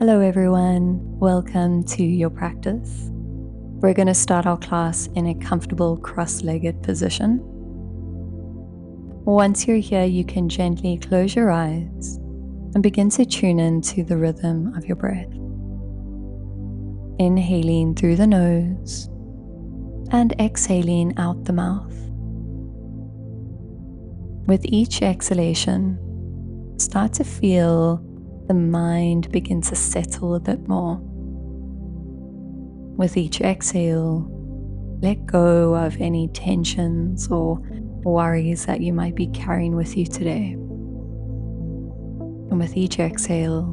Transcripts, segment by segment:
Hello everyone, welcome to your practice. We're going to start our class in a comfortable cross-legged position. Once you're here, you can gently close your eyes and begin to tune into the rhythm of your breath. Inhaling through the nose and exhaling out the mouth. With each exhalation, start to feel the mind begin to settle a bit more. With each exhale, let go of any tensions or worries that you might be carrying with you today. And with each exhale,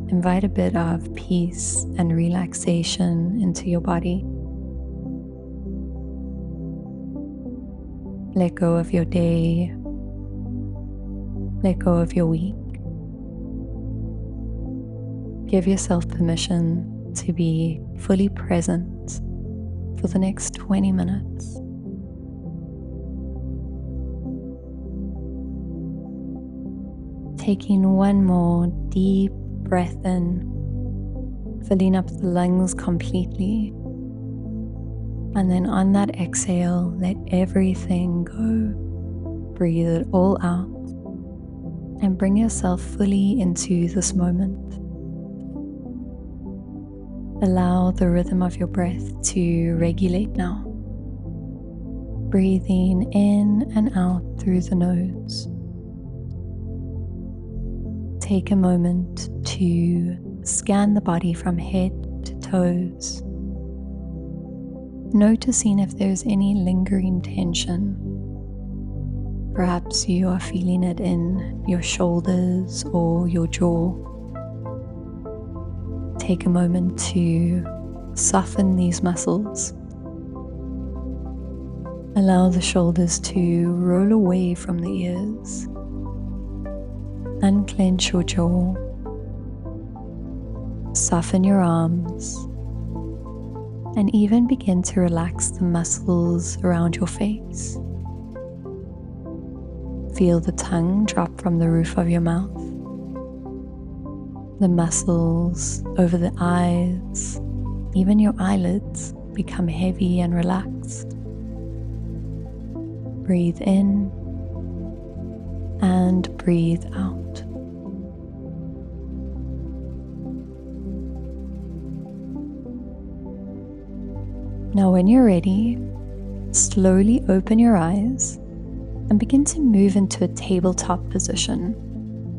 invite a bit of peace and relaxation into your body. Let go of your day. Let go of your week. Give yourself permission to be fully present for the next 20 minutes. Taking one more deep breath in, filling up the lungs completely. And then on that exhale, let everything go. Breathe it all out and bring yourself fully into this moment. Allow the rhythm of your breath to regulate now. Breathing in and out through the nose. Take a moment to scan the body from head to toes, noticing if there's any lingering tension. Perhaps you are feeling it in your shoulders or your jaw. Take a moment to soften these muscles. Allow the shoulders to roll away from the ears. Unclench your jaw. Soften your arms. And even begin to relax the muscles around your face. Feel the tongue drop from the roof of your mouth. The muscles over the eyes, even your eyelids, become heavy and relaxed. Breathe in and breathe out. Now when you're ready, slowly open your eyes and begin to move into a tabletop position.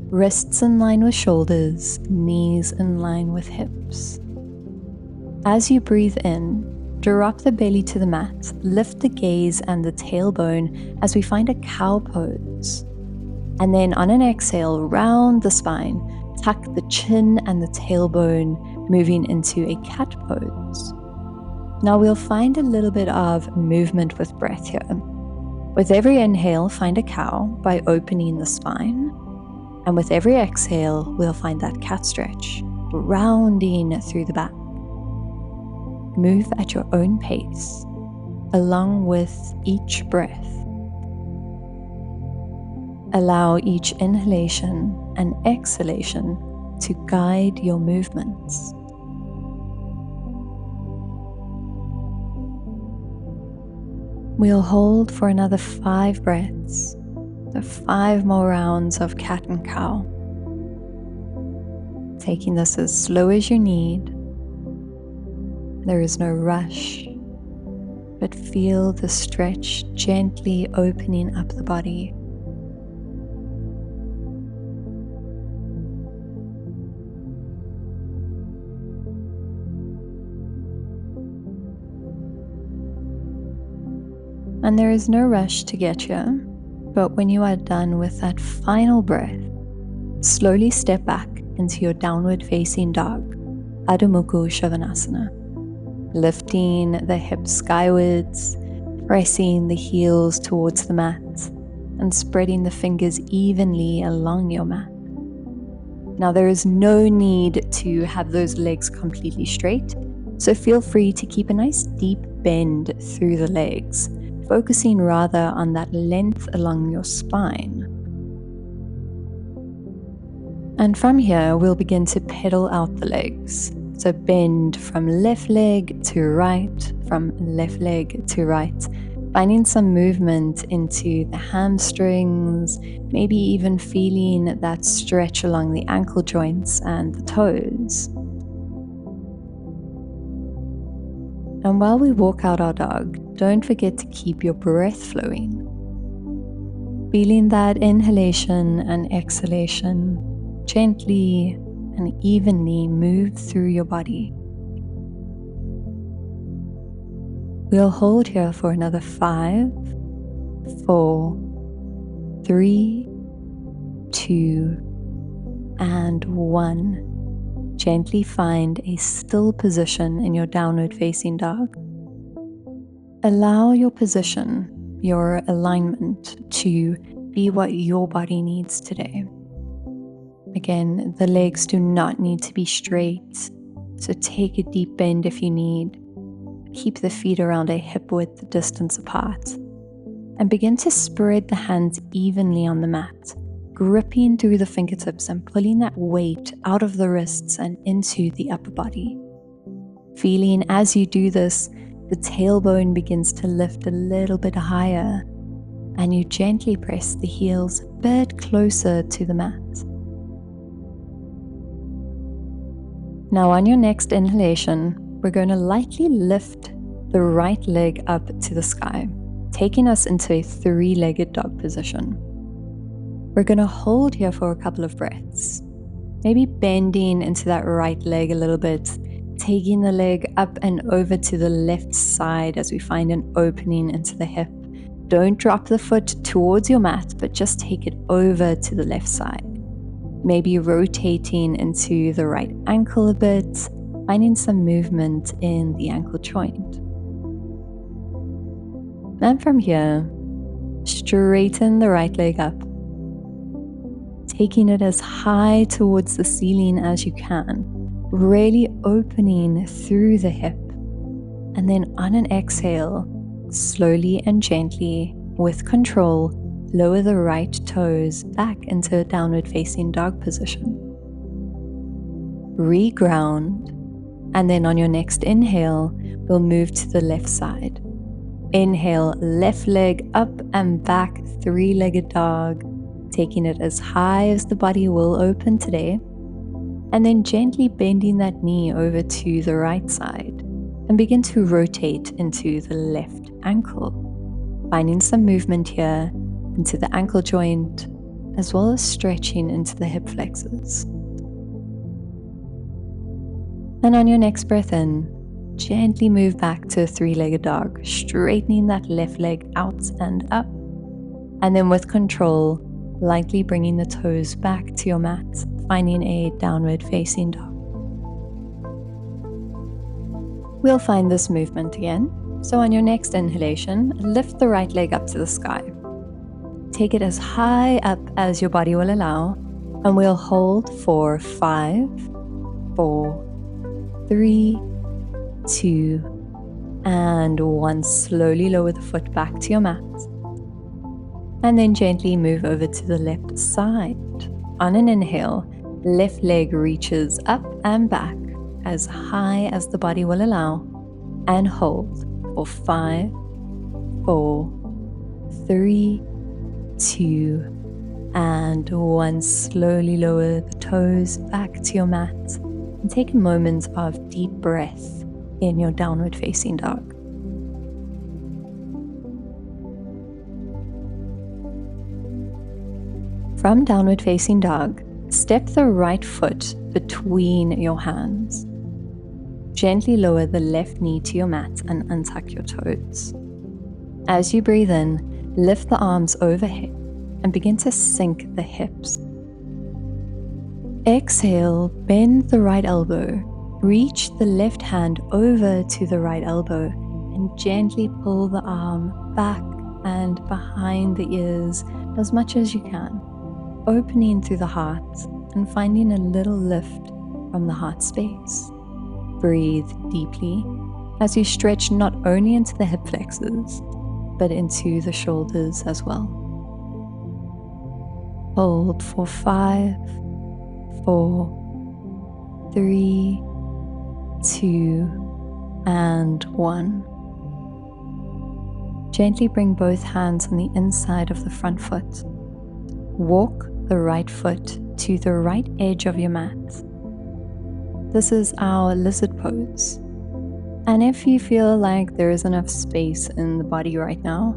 Wrists in line with shoulders, knees in line with hips. As you breathe in, drop the belly to the mat, lift the gaze and the tailbone as we find a cow pose. And then on an exhale, round the spine, tuck the chin and the tailbone, moving into a cat pose. Now we'll find a little bit of movement with breath here. With every inhale, find a cow by opening the spine. And with every exhale, we'll find that cat stretch, rounding through the back. Move at your own pace, along with each breath. Allow each inhalation and exhalation to guide your movements. We'll hold for another 5 breaths. 5 more rounds of cat and cow. Taking this as slow as you need. There is no rush, but feel the stretch gently opening up the body. And there is no rush to get here. But when you are done with that final breath, slowly step back into your downward facing dog, Adho Mukha Svanasana. Lifting the hips skywards, pressing the heels towards the mat, and spreading the fingers evenly along your mat. Now there is no need to have those legs completely straight, so feel free to keep a nice deep bend through the legs, focusing rather on that length along your spine. And from here, we'll begin to pedal out the legs. So bend from left leg to right, from left leg to right, finding some movement into the hamstrings, maybe even feeling that stretch along the ankle joints and the toes. And while we walk out our dog, don't forget to keep your breath flowing. Feeling that inhalation and exhalation gently and evenly move through your body. We'll hold here for another 5, 4, 3, 2, and 1. Gently find a still position in your downward facing dog. Allow your position, your alignment, to be what your body needs today. Again, the legs do not need to be straight, so take a deep bend if you need. Keep the feet around a hip width distance apart, and begin to spread the hands evenly on the mat, gripping through the fingertips and pulling that weight out of the wrists and into the upper body. Feeling as you do this, the tailbone begins to lift a little bit higher, and you gently press the heels a bit closer to the mat. Now on your next inhalation, we're going to lightly lift the right leg up to the sky, taking us into a 3-legged dog position. We're going to hold here for a couple of breaths, maybe bending into that right leg a little bit, taking the leg up and over to the left side as we find an opening into the hip. Don't drop the foot towards your mat, but just take it over to the left side. Maybe rotating into the right ankle a bit, finding some movement in the ankle joint. And from here, straighten the right leg up, taking it as high towards the ceiling as you can, really opening through the hip. And then on an exhale, slowly and gently, with control, lower the right toes back into a downward facing dog position. Reground, and then on your next inhale, we'll move to the left side. Inhale, left leg up and back, 3-legged dog, taking it as high as the body will open today, and then gently bending that knee over to the right side and begin to rotate into the left ankle, finding some movement here into the ankle joint, as well as stretching into the hip flexors. And on your next breath in, gently move back to a 3-legged dog, straightening that left leg out and up. And then with control, lightly bringing the toes back to your mat, finding a downward facing dog. We'll find this movement again. So on your next inhalation, lift the right leg up to the sky. Take it as high up as your body will allow, and we'll hold for 5, 4, 3, 2, and 1. Slowly lower the foot back to your mat, and then gently move over to the left side. On an inhale, left leg reaches up and back as high as the body will allow, and hold for 5, 4, 3, 2, and 1. Slowly lower the toes back to your mat and take a moment of deep breath in your downward facing dog. From downward facing dog, step the right foot between your hands. Gently lower the left knee to your mat and untuck your toes. As you breathe in, lift the arms overhead and begin to sink the hips. Exhale, bend the right elbow, reach the left hand over to the right elbow, and gently pull the arm back and behind the ears as much as you can, opening through the heart and finding a little lift from the heart space. Breathe deeply as you stretch not only into the hip flexors, but into the shoulders as well. Hold for 5, 4, 3, 2, and 1. Gently bring both hands on the inside of the front foot. Walk the right foot to the right edge of your mat. This is our lizard pose. And if you feel like there is enough space in the body right now,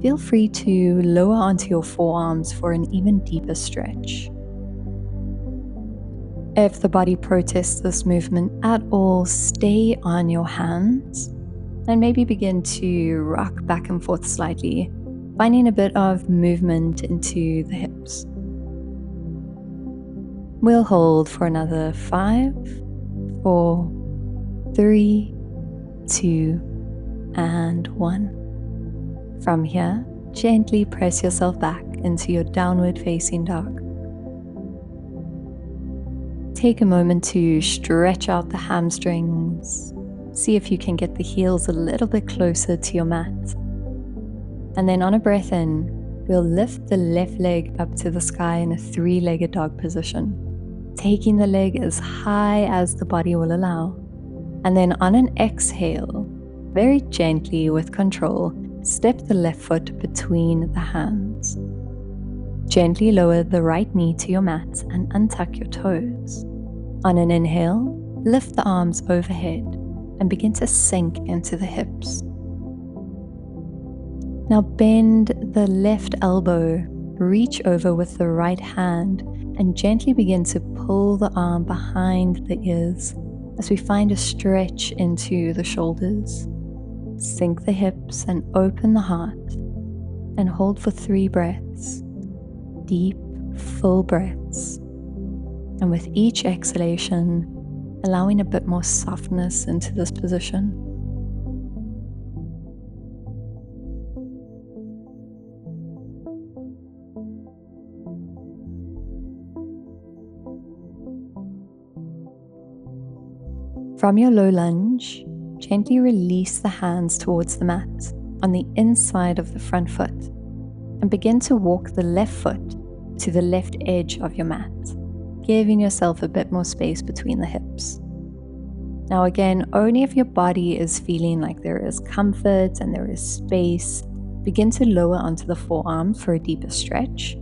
feel free to lower onto your forearms for an even deeper stretch. If the body protests this movement at all, stay on your hands and maybe begin to rock back and forth slightly, finding a bit of movement into the hips. We'll hold for another 5, 4, 3, 2, and 1. From here, gently press yourself back into your downward facing dog. Take a moment to stretch out the hamstrings. See if you can get the heels a little bit closer to your mat. And then on a breath in, we'll lift the left leg up to the sky in a 3-legged dog position, taking the leg as high as the body will allow. And then on an exhale, very gently with control, step the left foot between the hands. Gently lower the right knee to your mat and untuck your toes. On an inhale, lift the arms overhead and begin to sink into the hips. Now bend the left elbow, reach over with the right hand, and gently begin to pull the arm behind the ears as we find a stretch into the shoulders. Sink the hips and open the heart, and hold for 3 breaths. Deep, full breaths. And with each exhalation, allowing a bit more softness into this position. From your low lunge, gently release the hands towards the mat on the inside of the front foot and begin to walk the left foot to the left edge of your mat, giving yourself a bit more space between the hips. Now again, only if your body is feeling like there is comfort and there is space, begin to lower onto the forearms for a deeper stretch.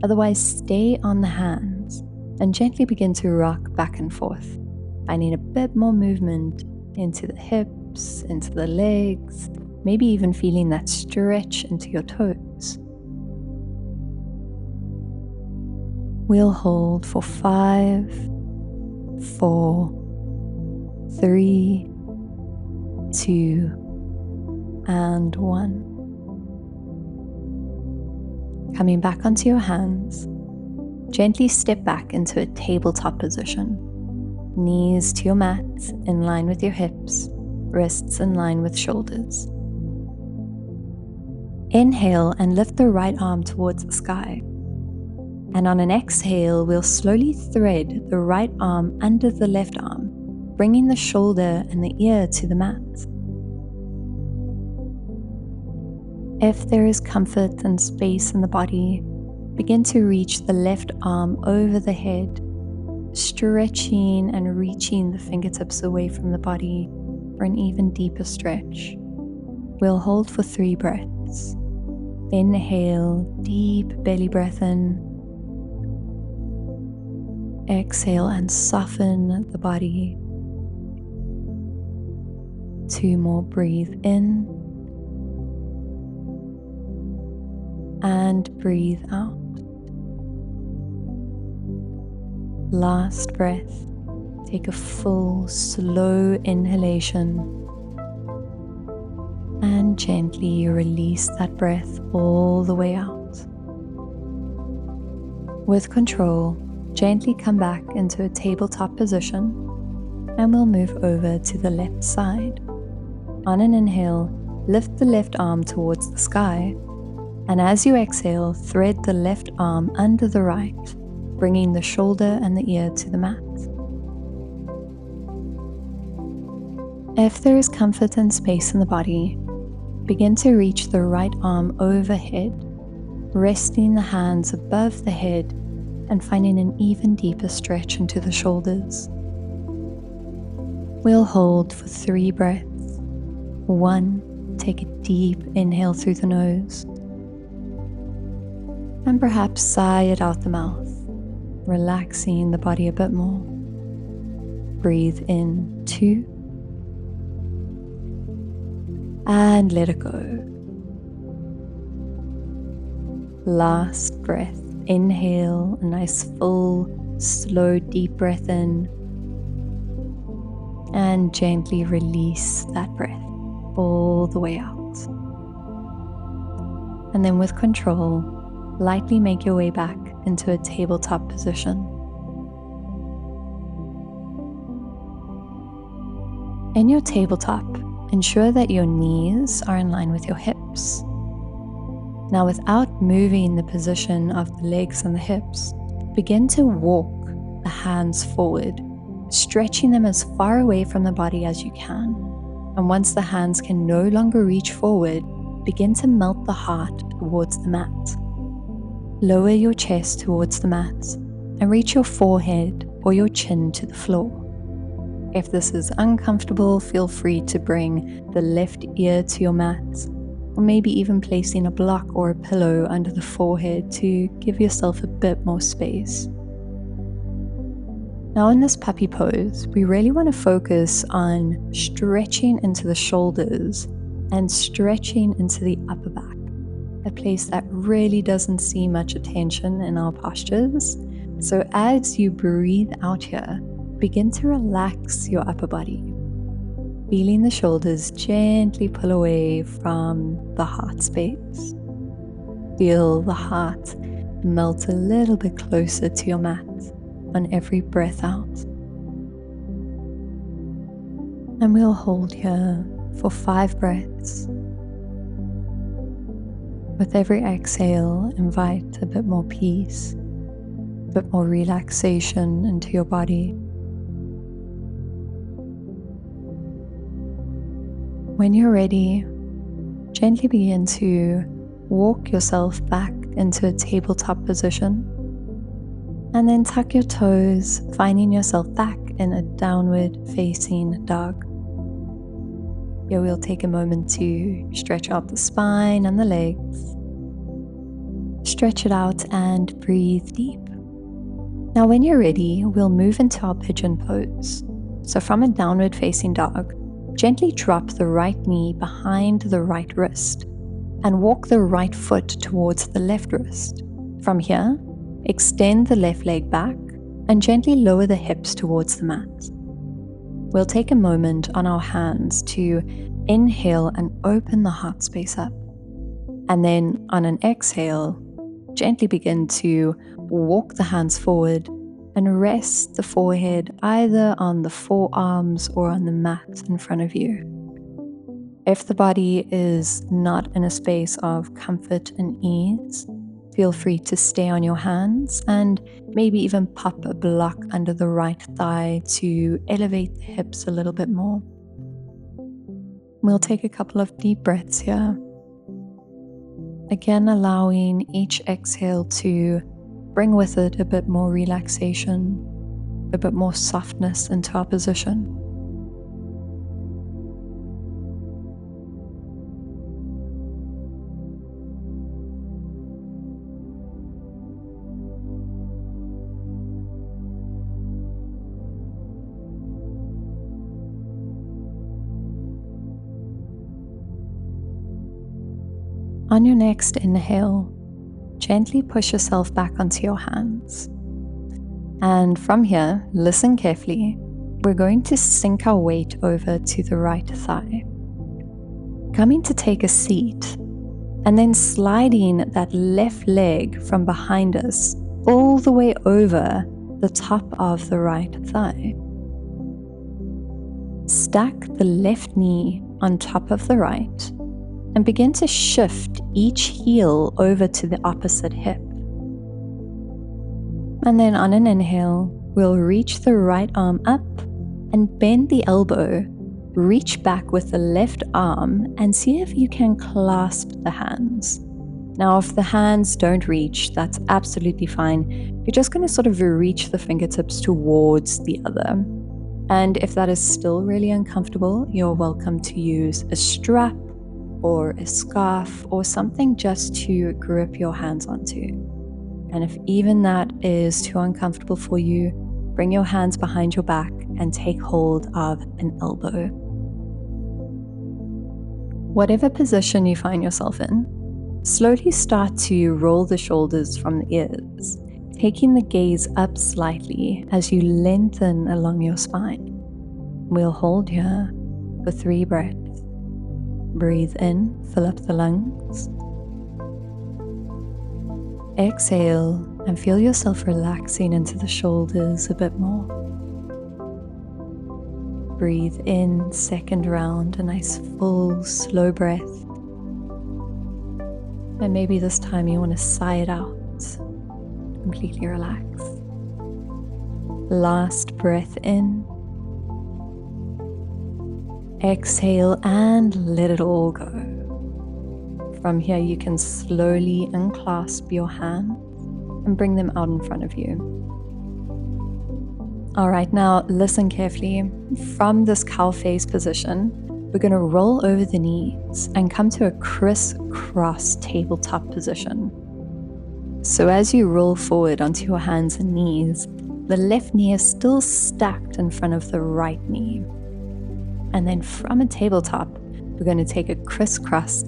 Otherwise, stay on the hands and gently begin to rock back and forth, finding a bit more movement into the hips, into the legs, maybe even feeling that stretch into your toes. We'll hold for 5, 4, 3, 2, and 1. Coming back onto your hands, gently step back into a tabletop position. Knees to your mat in line with your hips, wrists in line with shoulders. Inhale and lift the right arm towards the sky. And on an exhale, we'll slowly thread the right arm under the left arm, bringing the shoulder and the ear to the mat. If there is comfort and space in the body, begin to reach the left arm over the head, stretching and reaching the fingertips away from the body for an even deeper stretch. We'll hold for 3 breaths. Inhale, deep belly breath in. Exhale and soften the body. 2 more, breathe in. And breathe out. Last breath. Take a full, slow inhalation. And gently release that breath all the way out. With control, gently come back into a tabletop position, and we'll move over to the left side. On an inhale, lift the left arm towards the sky, and as you exhale, thread the left arm under the right, bringing the shoulder and the ear to the mat. If there is comfort and space in the body, begin to reach the right arm overhead, resting the hands above the head and finding an even deeper stretch into the shoulders. We'll hold for 3 breaths. 1, take a deep inhale through the nose. And perhaps sigh it out the mouth, relaxing the body a bit more. Breathe in 2. And let it go. Last breath. Inhale, a nice full, slow, deep breath in. And gently release that breath all the way out. And then with control, lightly make your way back into a tabletop position. In your tabletop, ensure that your knees are in line with your hips. Now, without moving the position of the legs and the hips, begin to walk the hands forward, stretching them as far away from the body as you can. And once the hands can no longer reach forward, begin to melt the heart towards the mat. Lower your chest towards the mat and reach your forehead or your chin to the floor. If this is uncomfortable, feel free to bring the left ear to your mat, or maybe even placing a block or a pillow under the forehead to give yourself a bit more space. Now in this puppy pose, we really want to focus on stretching into the shoulders and stretching into the upper back, a place that really doesn't see much attention in our postures. So as you breathe out here, begin to relax your upper body, feeling the shoulders gently pull away from the heart space. Feel the heart melt a little bit closer to your mat on every breath out. And we'll hold here for 5 breaths. With every exhale, invite a bit more peace, a bit more relaxation into your body. When you're ready, gently begin to walk yourself back into a tabletop position, and then tuck your toes, finding yourself back in a downward facing dog. Here we'll take a moment to stretch out the spine and the legs. Stretch it out and breathe deep. Now when you're ready, we'll move into our pigeon pose. So from a downward facing dog, gently drop the right knee behind the right wrist and walk the right foot towards the left wrist. From here, extend the left leg back and gently lower the hips towards the mat. We'll take a moment on our hands to inhale and open the heart space up. And then on an exhale, gently begin to walk the hands forward and rest the forehead either on the forearms or on the mat in front of you. If the body is not in a space of comfort and ease, feel free to stay on your hands and maybe even pop a block under the right thigh to elevate the hips a little bit more. We'll take a couple of deep breaths here. Again, allowing each exhale to bring with it a bit more relaxation, a bit more softness into our position. On your next inhale, gently push yourself back onto your hands. And from here, listen carefully. We're going to sink our weight over to the right thigh. Coming to take a seat, and then sliding that left leg from behind us all the way over the top of the right thigh. Stack the left knee on top of the right and begin to shift each heel over to the opposite hip. And then on an inhale, we'll reach the right arm up and bend the elbow. Reach back with the left arm and see if you can clasp the hands. Now, if the hands don't reach, that's absolutely fine. You're just going to sort of reach the fingertips towards the other. And if that is still really uncomfortable, you're welcome to use a strap or a scarf or something just to grip your hands onto. And if even that is too uncomfortable for you, bring your hands behind your back and take hold of an elbow. Whatever position you find yourself in, slowly start to roll the shoulders from the ears, taking the gaze up slightly as you lengthen along your spine. We'll hold here for 3 breaths. Breathe in, fill up the lungs. Exhale and feel yourself relaxing into the shoulders a bit more. Breathe in, second round, a nice full, slow breath. And maybe this time you want to sigh it out, completely relax. Last breath in. Exhale and let it all go. From here, you can slowly unclasp your hands and bring them out in front of you. All right, now listen carefully. From this cow face position, we're going to roll over the knees and come to a crisscross tabletop position. So as you roll forward onto your hands and knees, the left knee is still stacked in front of the right knee. And then from a tabletop, we're going to take a crisscross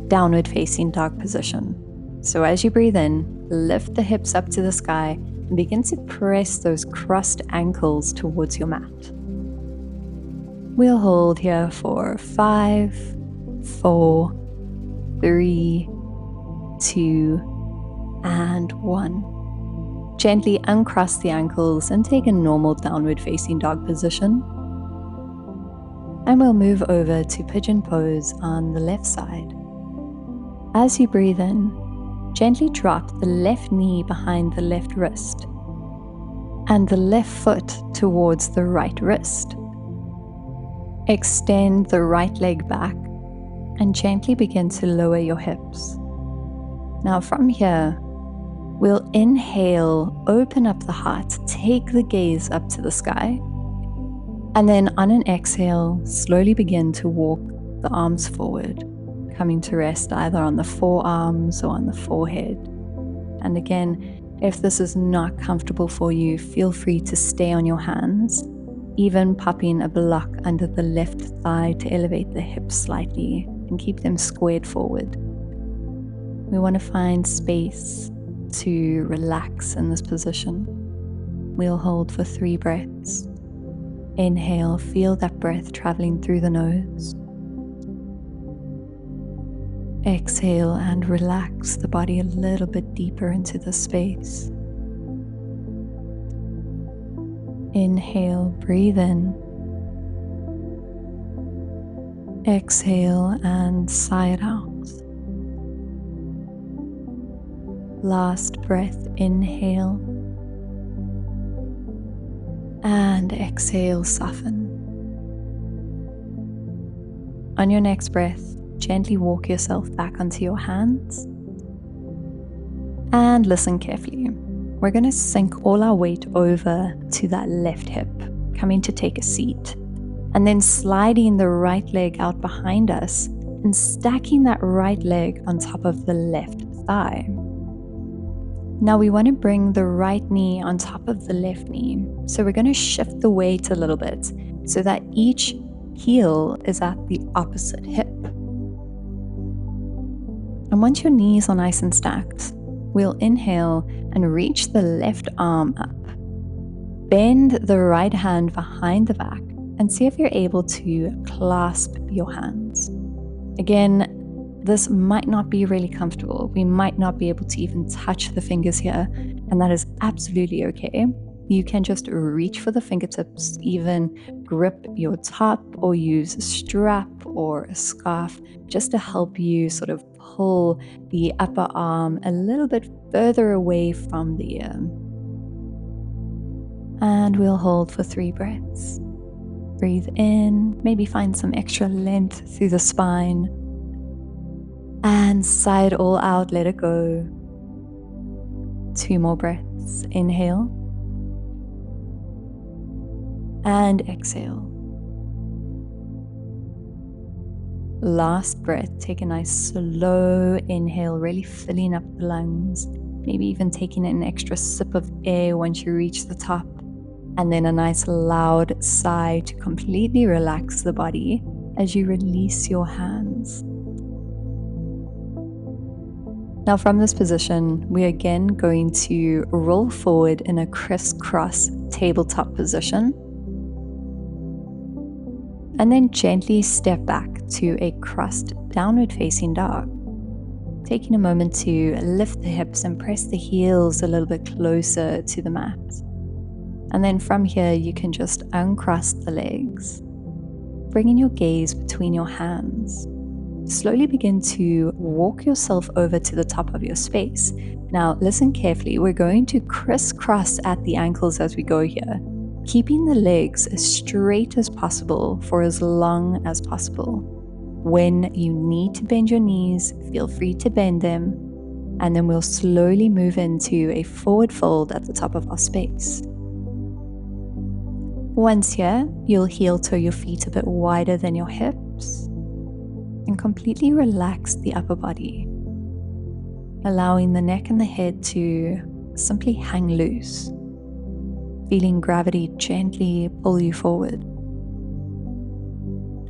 downward facing dog position. So as you breathe in, lift the hips up to the sky and begin to press those crossed ankles towards your mat. We'll hold here for 5, 4, 3, 2, and 1. Gently uncross the ankles and take a normal downward facing dog position. And we'll move over to pigeon pose on the left side. As you breathe in, gently drop the left knee behind the left wrist and the left foot towards the right wrist. Extend the right leg back and gently begin to lower your hips. Now from here, we'll inhale, open up the heart, take the gaze up to the sky. And then on an exhale, slowly begin to walk the arms forward, coming to rest either on the forearms or on the forehead. And again, if this is not comfortable for you, feel free to stay on your hands, even popping a block under the left thigh to elevate the hips slightly and keep them squared forward. We want to find space to relax in this position. We'll hold for 3 breaths. Inhale, feel that breath traveling through the nose. Exhale and relax the body a little bit deeper into the space. Inhale, breathe in. Exhale and sigh it out. Last breath, inhale. And exhale, soften. On your next breath, gently walk yourself back onto your hands. And listen carefully. We're going to sink all our weight over to that left hip, coming to take a seat. And then sliding the right leg out behind us and stacking that right leg on top of the left thigh. Now we want to bring the right knee on top of the left knee. So we're going to shift the weight a little bit so that each heel is at the opposite hip. And once your knees are nice and stacked, we'll inhale and reach the left arm up. Bend the right hand behind the back and see if you're able to clasp your hands. Again, this might not be really comfortable. We might not be able to even touch the fingers here, and that is absolutely okay. You can just reach for the fingertips, even grip your top or use a strap or a scarf just to help you sort of pull the upper arm a little bit further away from the ear. And we'll hold for 3 breaths. Breathe in, maybe find some extra length through the spine. And sigh it all out, let it go. 2 more breaths. Inhale. And exhale. Last breath, take a nice slow inhale, really filling up the lungs. Maybe even taking an extra sip of air once you reach the top. And then a nice loud sigh to completely relax the body as you release your hands. Now from this position, we're again going to roll forward in a crisscross tabletop position. And then gently step back to a crossed downward facing dog. Taking a moment to lift the hips and press the heels a little bit closer to the mat. And then from here, you can just uncross the legs, bringing your gaze between your hands. Slowly begin to walk yourself over to the top of your space. Now, listen carefully. We're going to crisscross at the ankles as we go here, keeping the legs as straight as possible for as long as possible. When you need to bend your knees, feel free to bend them, and then we'll slowly move into a forward fold at the top of our space. Once here, you'll heel toe your feet a bit wider than your hips and completely relax the upper body, allowing the neck and the head to simply hang loose, feeling gravity gently pull you forward.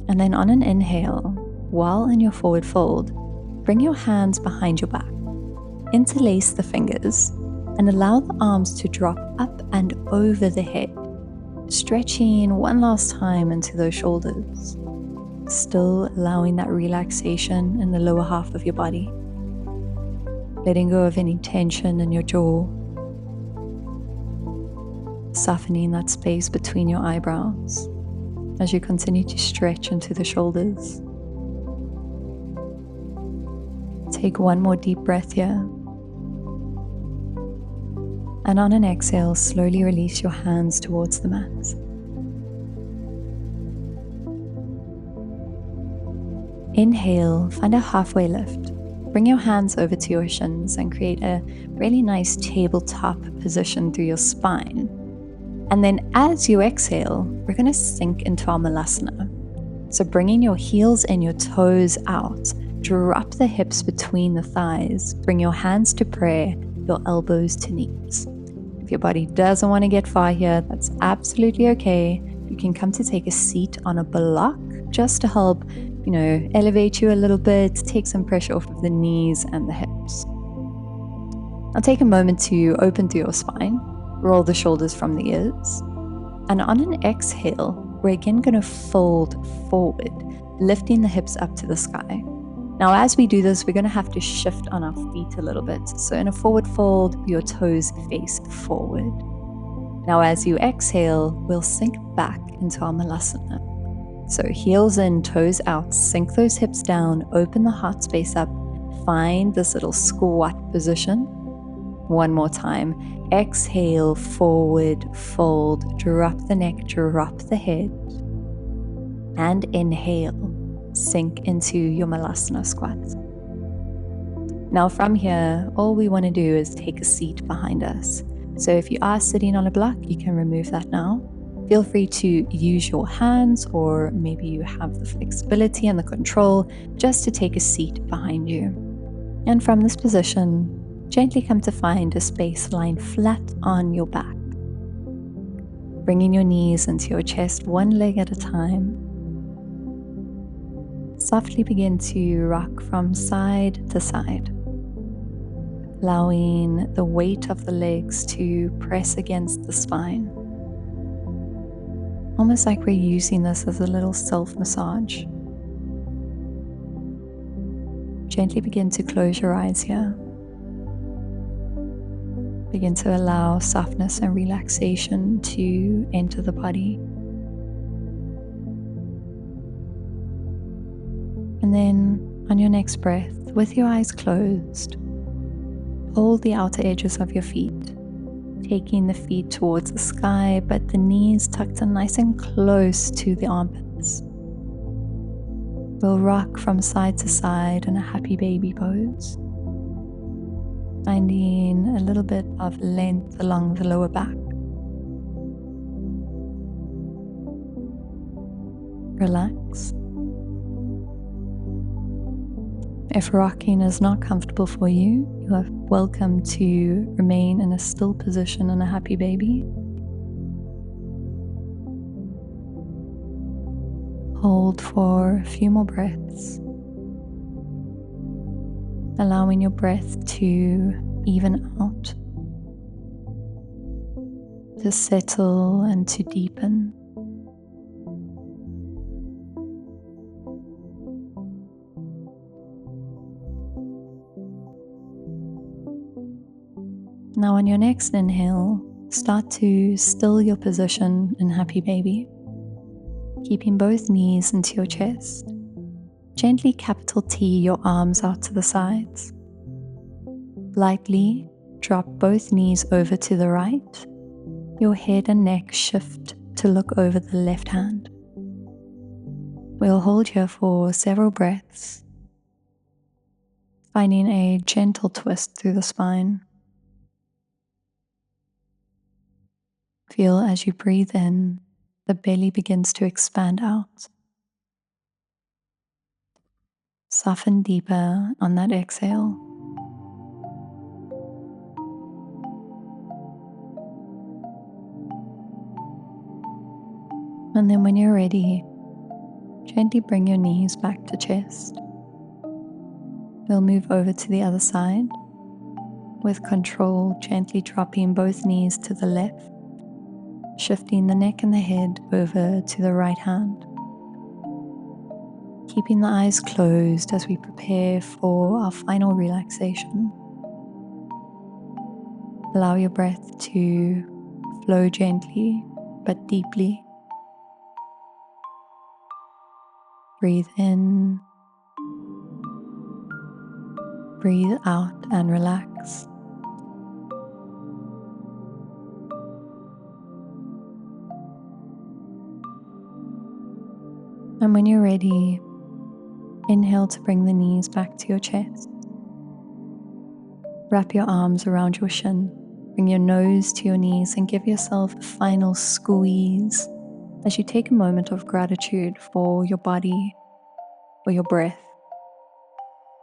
And then on an inhale, while in your forward fold, bring your hands behind your back, interlace the fingers, and allow the arms to drop up and over the head, stretching one last time into those shoulders, still allowing that relaxation in the lower half of your body, letting go of any tension in your jaw, softening that space between your eyebrows as you continue to stretch into the shoulders. Take one more deep breath here. And on an exhale, slowly release your hands towards the mat. Inhale, find a halfway lift. Bring your hands over to your shins and create a really nice tabletop position through your spine. And then as you exhale, we're going to sink into our malasana. So bringing your heels and your toes out, drop the hips between the thighs, bring your hands to prayer, your elbows to knees. If your body doesn't want to get far here, that's absolutely okay. You can come to take a seat on a block just to help, elevate you a little bit, take some pressure off of the knees and the hips. Now take a moment to open through your spine, roll the shoulders from the ears, and on an exhale, we're again going to fold forward, lifting the hips up to the sky. Now, as we do this, we're going to have to shift on our feet a little bit. So in a forward fold, your toes face forward. Now, as you exhale, we'll sink back into our malasana. So heels in, toes out, sink those hips down, open the heart space up, find this little squat position. One more time. Exhale, forward, fold, drop the neck, drop the head. And inhale. Sink into your malasana squat. Now from here, all we want to do is take a seat behind us. So if you are sitting on a block, you can remove that now. Feel free to use your hands, or maybe you have the flexibility and the control just to take a seat behind you. And from this position, gently come to find a space lying flat on your back. Bringing your knees into your chest, one leg at a time. Softly begin to rock from side to side, allowing the weight of the legs to press against the spine. Almost like we're using this as a little self-massage. Gently begin to close your eyes here. Begin to allow softness and relaxation to enter the body. And then on your next breath, with your eyes closed, hold the outer edges of your feet, taking the feet towards the sky, but the knees tucked in nice and close to the armpits. We'll rock from side to side in a happy baby pose, finding a little bit of length along the lower back. Relax. If rocking is not comfortable for you, you are welcome to remain in a still position in a happy baby. Hold for a few more breaths, allowing your breath to even out, to settle and to deepen. Now on your next inhale, start to still your position in happy baby, keeping both knees into your chest. Gently capital T your arms out to the sides. Lightly drop both knees over to the right. Your head and neck shift to look over the left hand. We'll hold here for several breaths, finding a gentle twist through the spine. Feel as you breathe in, the belly begins to expand out. Soften deeper on that exhale. And then when you're ready, gently bring your knees back to chest. We'll move over to the other side. With control, gently dropping both knees to the left, shifting the neck and the head over to the right hand. Keeping the eyes closed as we prepare for our final relaxation. Allow your breath to flow gently but deeply. Breathe in, breathe out and relax. And when you're ready, inhale to bring the knees back to your chest. Wrap your arms around your shin. Bring your nose to your knees and give yourself a final squeeze as you take a moment of gratitude for your body, for your breath,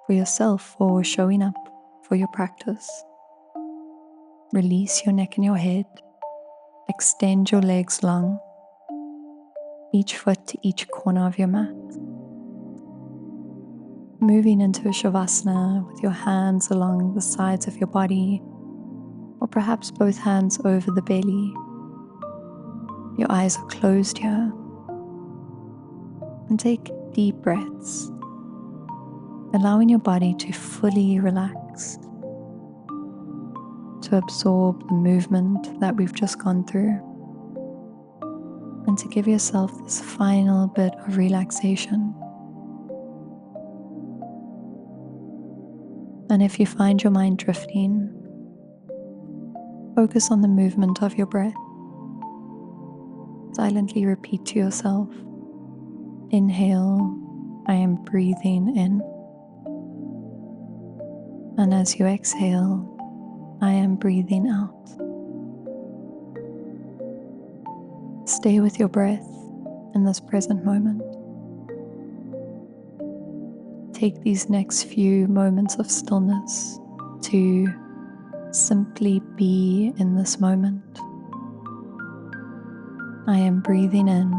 for yourself, for showing up, for your practice. Release your neck and your head. Extend your legs long, each foot to each corner of your mat. Moving into a Shavasana with your hands along the sides of your body, or perhaps both hands over the belly. Your eyes are closed here. And take deep breaths, allowing your body to fully relax, to absorb the movement that we've just gone through, and to give yourself this final bit of relaxation. And if you find your mind drifting, focus on the movement of your breath. Silently repeat to yourself, inhale, I am breathing in. And as you exhale, I am breathing out. Stay with your breath in this present moment. Take these next few moments of stillness to simply be in this moment. I am breathing in.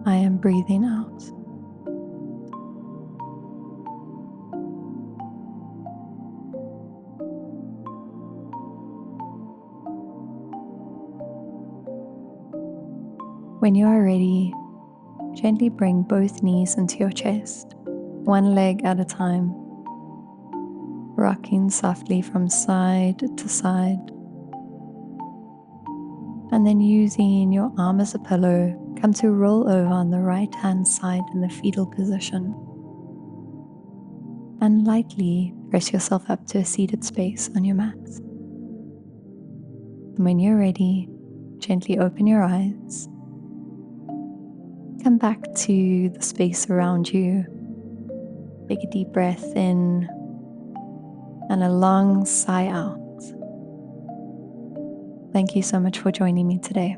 I am breathing out. When you are ready, gently bring both knees into your chest, one leg at a time, rocking softly from side to side. And then using your arm as a pillow, come to roll over on the right hand side in the fetal position. And lightly press yourself up to a seated space on your mat. And when you're ready, gently open your eyes. come back to the space around you. Take a deep breath in and a long sigh out. Thank you so much for joining me today.